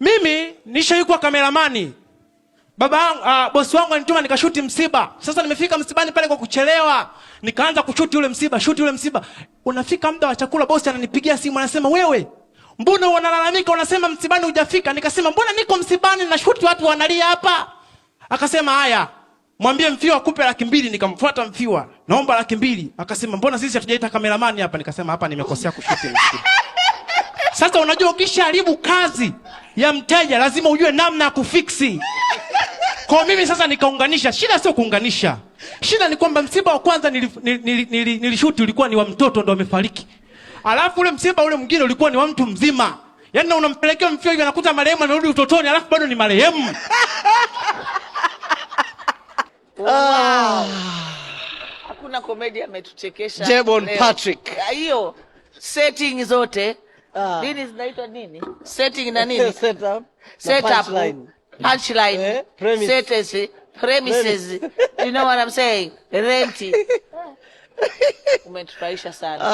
Mimi nishaikuwa kameramani. Bosi wangu anituma nikashuti msiba. Sasa nimefika msibani pale kwa kuchelewa. Nikaanza kushuti ule msiba. Unafika muda wa chakula, bosi ananipigia simu anasema, "Wewe, mbona unalalamika unasema msibani hujafika?" Nikasema, "Mbona niko msibani na shuti watu wanalia hapa?" Akasema, "Haya, mwambie Mfiwa akupe 200,000. Nikamfuata Mfiwa, "Naomba 200,000. Akasema, "Mbona sisi hatujaita kameramani hapa?" Nikasema, "Hapa nimekosea kushuti msiba." Sasa unajua ukishaharibu kazi ya mteja lazima ujue namna ya kufiksi. Kwa mimi sasa nikaunganisha. Shida sio kuunganisha. Shida ni kwamba msiba wa kwanza nilishuti ulikuwa ni wa mtoto ndo amefariki. Alafu ule msiba ule mwingine ulikuwa ni wa mtu mzima. Yaani unampelekea Mfiwa hivi anakuta marehemu amerudi utotoni alafu bado ni marehemu. Hakuna comedy ametuchekesha. Jebon Patrick. Hiyo setting zote. Nini zinaitwa nini? Setting na nini? Setup. Punchline. Premises. You know what I'm saying? Renti. Umetufurahisha sana.